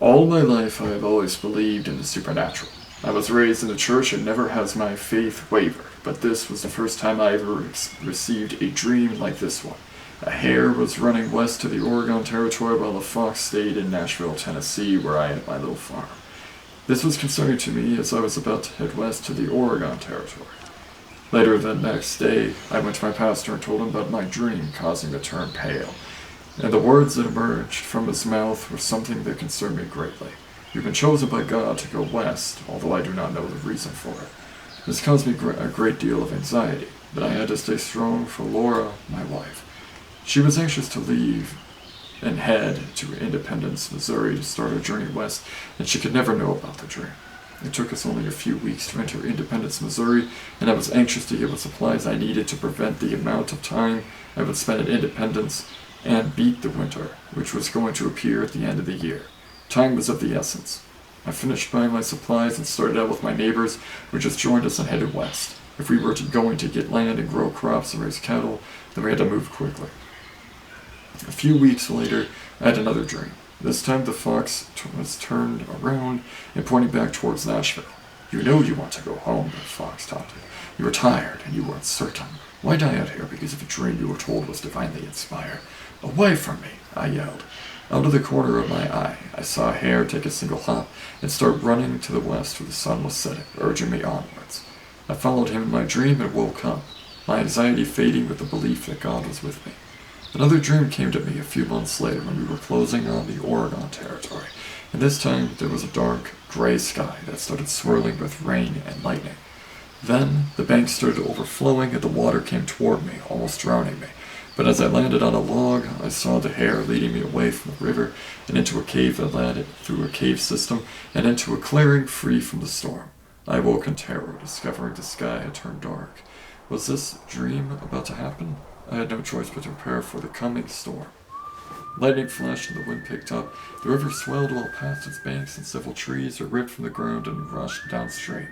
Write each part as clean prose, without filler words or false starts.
All my life I have always believed in the supernatural. I was raised in the church and never has my faith wavered, but this was the first time I ever received a dream like this one. A hare was running west to the Oregon Territory while a fox stayed in Nashville, Tennessee, where I had my little farm. This was concerning to me as I was about to head west to the Oregon Territory. Later the next day, I went to my pastor and told him about my dream, causing me to turn pale. And the words that emerged from his mouth were something that concerned me greatly. You've been chosen by God to go west, although I do not know the reason for it. This caused me a great deal of anxiety, but I had to stay strong for Laura, my wife. She was anxious to leave and head to Independence, Missouri to start our journey west, and she could never know about the dream. It took us only a few weeks to enter Independence, Missouri, and I was anxious to get what supplies I needed to prevent the amount of time I would spend at Independence and beat the winter, which was going to appear at the end of the year. Time was of the essence. I finished buying my supplies and started out with my neighbors, who just joined us and headed west. If we were going to get land and grow crops and raise cattle, then we had to move quickly. A few weeks later, I had another dream. This time the fox was turned around and pointing back towards Nashville. You know you want to go home, the fox taunted. You were tired and you were uncertain. Why die out here because of a dream you were told was divinely inspired? Away from me, I yelled. Out of the corner of my eye, I saw a hare take a single hop and start running to the west where the sun was setting, urging me onwards. I followed him in my dream and woke up, my anxiety fading with the belief that God was with me. Another dream came to me a few months later when we were closing on the Oregon Territory, and this time there was a dark, gray sky that started swirling with rain and lightning. Then the banks started overflowing and the water came toward me, almost drowning me. But as I landed on a log, I saw the hare leading me away from the river and into a cave that led through a cave system and into a clearing free from the storm. I awoke in terror, discovering the sky had turned dark. Was this dream about to happen? I had no choice but to prepare for the coming storm. Lightning flashed and the wind picked up. The river swelled well past its banks and several trees were ripped from the ground and rushed downstream.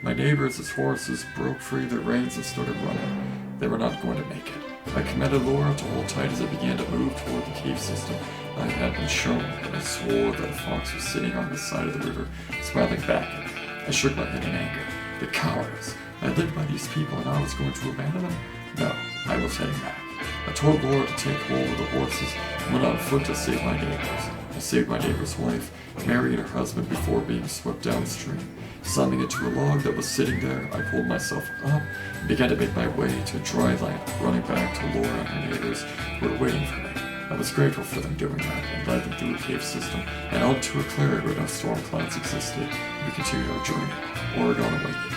My neighbors' horses broke free of their reins and started running. They were not going to make it. I commanded Laura to hold tight as I began to move toward the cave system I had been shown, and I swore that a fox was sitting on the side of the river, smiling back at me. I shook my head in anger. The cowardice! I lived by these people and I was going to abandon them? No, I was heading back. I told Laura to take hold of the horses and went on foot to save my neighbors. I saved my neighbor's wife, Mary, and her husband before being swept downstream. Slamming into a log that was sitting there, I pulled myself up and began to make my way to dry land, running back to Laura and her neighbors who were waiting for me. I was grateful for them doing that and led them through a cave system and onto a clearing where no storm clouds existed, and we continued our journey. Oregon awaited.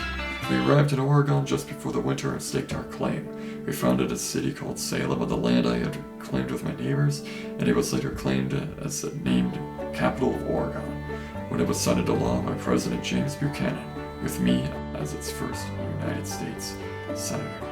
We arrived in Oregon just before the winter and staked our claim. We founded a city called Salem on the land I had claimed with my neighbors, and it was later claimed as the named capital of Oregon, when it was signed into law by President James Buchanan, with me as its first United States Senator.